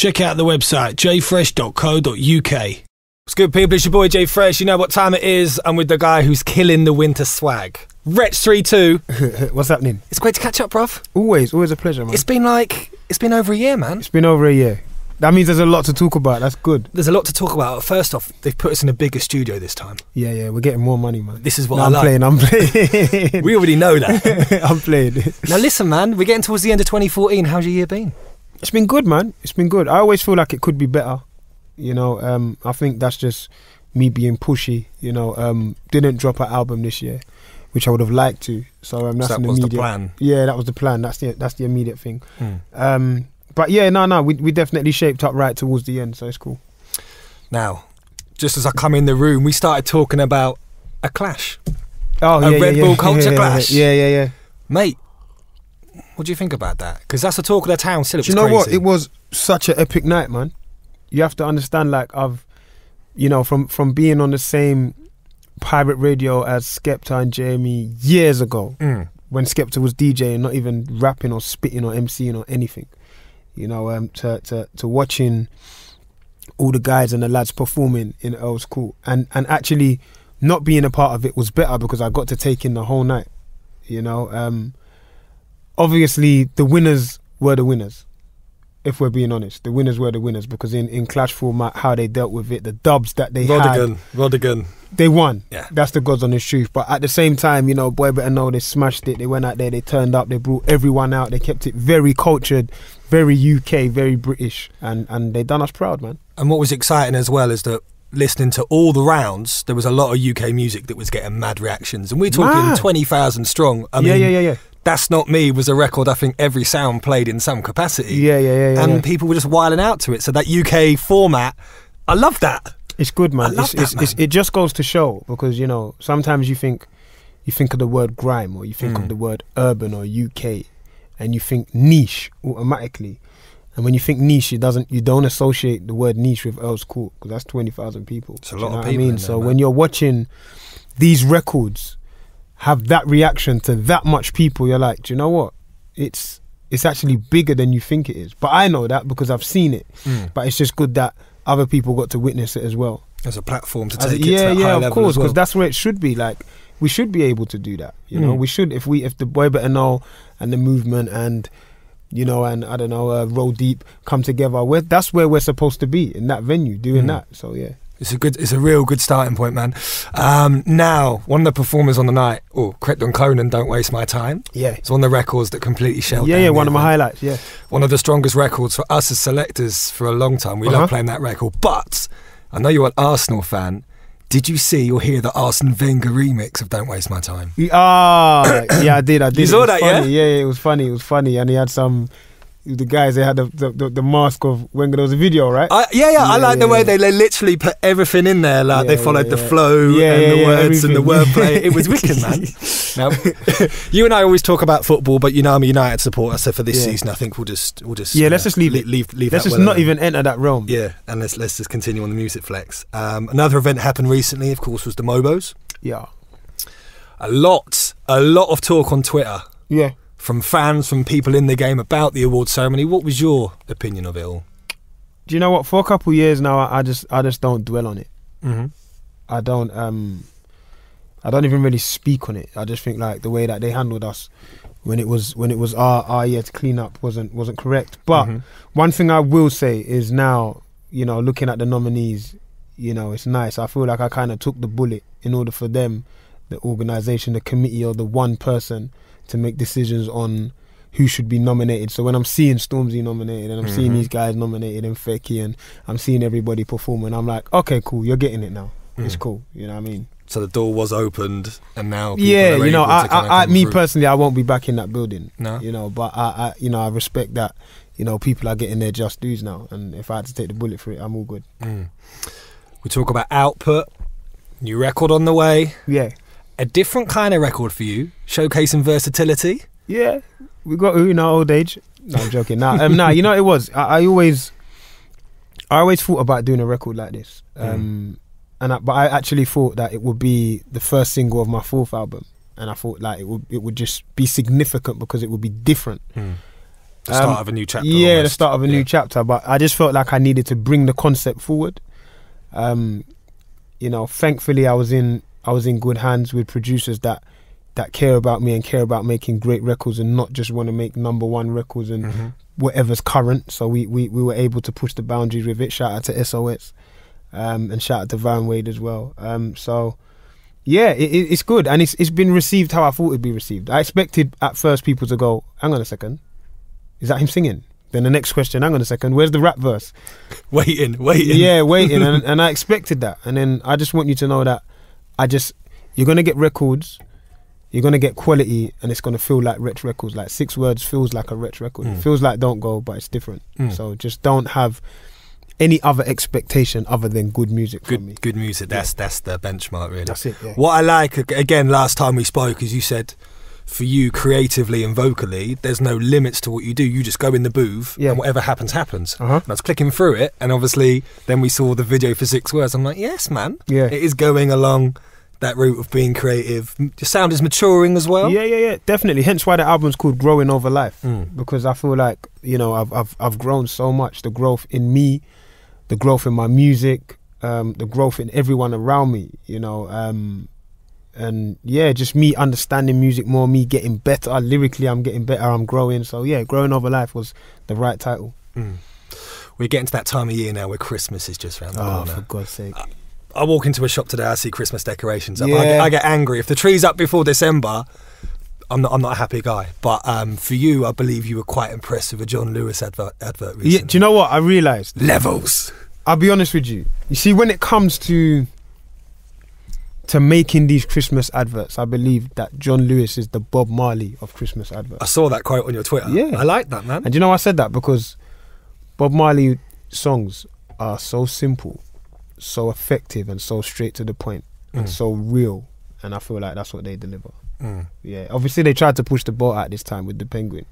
check out the website jfresh.co.uk. What's good, people? It's your boy J Fresh. You know what time it is. I'm with the guy who's killing the winter swag. Wretch 3-2. What's happening? It's great to catch up, bruv. Always a pleasure, man. It's been over a year, man. It's been over a year. That means there's a lot to talk about. That's good. There's a lot to talk about. First off, they've put us in a bigger studio this time. Yeah, we're getting more money, man. This is what I'm playing. We already know that. I'm playing. Now listen, man, we're getting towards the end of 2014. How's your year been? It's been good, man. It's been good. I always feel like it could be better. You know, I think that's just me being pushy. You know, didn't drop an album this year, which I would have liked to. So that's that was the plan. Yeah, that was the plan. That's the immediate thing. But yeah, no, we definitely shaped up right towards the end, so it's cool. Now, just as I come in the room, we started talking about a clash. Oh, a Red Bull culture clash. Yeah. Mate, what do you think about that? Because that's the talk of the town still. Do you know what? It was such an epic night, man. You have to understand, like, from being on the same pirate radio as Skepta and Jamie years ago, when Skepta was DJing, not even rapping or spitting or MCing or anything. You know, to watching all the guys and the lads performing in Earl's Court and actually not being a part of it was better because I got to take in the whole night. You know, obviously the winners were the winners. If we're being honest, the winners were the winners because in clash format, how they dealt with it, the dubs that they had, they won. Yeah, that's the God's honest truth. But at the same time, you know, boy better know they smashed it. They went out there, they turned up, they brought everyone out. They kept it very cultured, very UK, very British, and they done us proud, man. And what was exciting as well is that listening to all the rounds, there was a lot of UK music that was getting mad reactions, and we're talking 20,000 strong. I mean, yeah. That's Not Me was a record I think every sound played in some capacity. Yeah. And people were just wilding out to it. So that UK format, I love that. It's good, man. It just goes to show because, you know, sometimes you think of the word grime or you think of the word urban or UK and you think niche automatically. And when you think niche, you don't associate the word niche with Earl's Court because that's 20,000 people. It's a lot of people. So when you're watching these records have that reaction to that much people, you're like, do you know what? It's actually bigger than you think it is. But I know that because I've seen it. But it's just good that other people got to witness it as well. As a platform to take it to that high level. Yeah, of course, because that's where it should be. Like, we should be able to do that. You know, we should if the Boy Better Know and the movement and, you know, and I don't know, Roll Deep come together. That's where we're supposed to be, in that venue, doing that. So yeah. It's a real good starting point, man. Now, one of the performers on the night, Crept Conan, Don't Waste My Time. Yeah. It's one of the records that completely shelled down. Yeah, one of my highlights, yeah. One of the strongest records for us as selectors for a long time. We love playing that record. But I know you're an Arsenal fan. Did you see or hear the Arsene Wenger remix of Don't Waste My Time? Yeah, I did. You saw that, yeah? Yeah, it was funny. And he had the guys, they had the mask of Wenger. There was a video, right? I like the way they literally put everything in there. Like they followed the flow and the words and the wordplay. It was wicked, man. Now, you and I always talk about football, but you know I'm a United supporter. So for this season, I think we'll just let's just leave it. Let's just not even enter that realm. Yeah, and let's just continue on the music flex. Another event happened recently, of course, was the MOBOs. Yeah, a lot of talk on Twitter. Yeah. From fans, from people in the game about the award ceremony. What was your opinion of it all? Do you know what? For a couple of years now, I just don't dwell on it. I don't even really speak on it. I just think like the way that they handled us when it was our year to clean up wasn't correct. But one thing I will say is now, you know, looking at the nominees, you know, it's nice. I feel like I kind of took the bullet in order for them, the organisation, the committee, or the one person to make decisions on who should be nominated. So when I'm seeing Stormzy nominated and I'm seeing these guys nominated and Fecky and I'm seeing everybody performing, I'm like, okay, cool, you're getting it now. It's cool, you know what I mean? So the door was opened and now people are you know, me through. Personally, I won't be back in that building. No. You know, but I respect that, you know, people are getting their just dues now, and if I had to take the bullet for it, I'm all good. We talk about output, new record on the way. Yeah. A different kind of record for you, showcasing versatility. Yeah, we got in our old age. No, I'm joking. Nah, you know what it was. I always thought about doing a record like this. But I actually thought that it would be the first single of my fourth album, and I thought like it would just be significant because it would be different. The start of a new chapter. Yeah, almost. the start of a new chapter. But I just felt like I needed to bring the concept forward. You know, thankfully I was in good hands with producers that care about me and care about making great records and not just want to make #1 records and whatever's current. So we were able to push the boundaries with it. Shout out to SOS and shout out to Van Wade as well. So yeah, it's good, and it's been received how I thought it'd be received. I expected at first people to go, hang on a second, is that him singing? Then the next question, hang on a second, where's the rap verse? Waiting. Yeah, waiting. and I expected that. And then I just want you to know that you're going to get records, you're going to get quality, and it's going to feel like Wretch Records. Like 6 Words feels like a Wretch record. It feels like Don't Go, but it's different. So just don't have any other expectation other than good music from me. Good music, that's the benchmark, really. That's it, yeah. What I like, again, last time we spoke, is you said, for you, creatively and vocally, there's no limits to what you do. You just go in the booth, and whatever happens, happens. And I was clicking through it, and obviously, then we saw the video for 6 Words. I'm like, yes, man. Yeah. It is going along that route of being creative. Your sound is maturing as well. Yeah, definitely. Hence why the album's called Growing Over Life, because I feel like, you know, I've grown so much. The growth in me, the growth in my music, the growth in everyone around me, you know. And yeah, just me understanding music more, me getting better. Lyrically, I'm getting better, I'm growing. So yeah, Growing Over Life was the right title. We're getting to that time of year now where Christmas is just around the corner. Oh, for God's sake. I walk into a shop today, I see Christmas decorations up. I get angry. If the tree's up before December, I'm not a happy guy. But for you, I believe you were quite impressed with a John Lewis advert recently. Yeah, do you know what? I realised. Levels. I'll be honest with you. You see, when it comes to making these Christmas adverts, I believe that John Lewis is the Bob Marley of Christmas adverts. I saw that quote on your Twitter. Yeah. I like that, man. And you know I said that because Bob Marley songs are so simple, so effective, and so straight to the point, and so real. And I feel like that's what they deliver. Yeah, obviously they tried to push the boat out this time with the penguin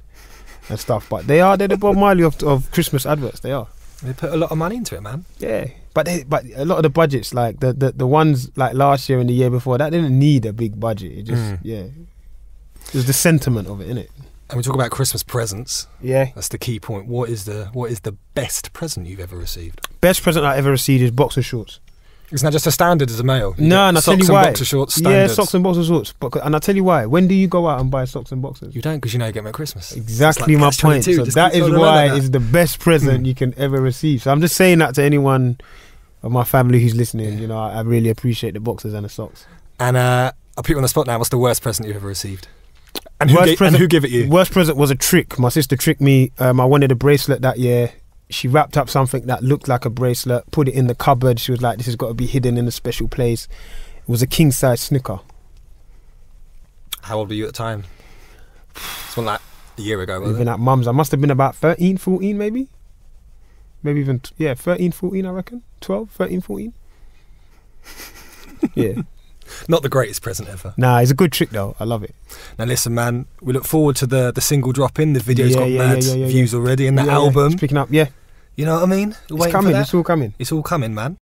and stuff, but they're the Bob Marley of Christmas adverts. They are. They put a lot of money into it, man. Yeah, but a lot of the budgets, like the ones like last year and the year before, that didn't need a big budget. It just it was the sentiment of it, innit? And we talk about Christmas presents. Yeah, that's the key point. What is the best present you've ever received? Best present I ever received is boxer shorts. Isn't that just a standard as a male? No, and I'll tell you why. Socks and boxer shorts, standards. Yeah, socks and boxer shorts. And I'll tell you why. When do you go out and buy socks and boxers? You don't, because you know you get them at Christmas. Exactly my point. So that is why it's the best present you can ever receive. So I'm just saying that to anyone of my family who's listening. You know, I really appreciate the boxers and the socks. And I'll put you on the spot now. What's the worst present you've ever received? And who gave it you? Worst present was a trick. My sister tricked me. I wanted a bracelet that year. She wrapped up something that looked like a bracelet, put it in the cupboard. She was like, this has got to be hidden in a special place. It was a king-size Snicker. How old were you at the time? It's one like a year ago, wasn't it? Even at mum's. I must have been about 13, 14 maybe. Maybe even, 13, 14 I reckon. 12, 13, 14. Yeah. Not the greatest present ever. Nah, it's a good trick though. I love it. Now listen, man, we look forward to the single dropping. The video's got mad views already, and the album. It's picking up, yeah. You know what I mean? It's coming, it's all coming. It's all coming, man.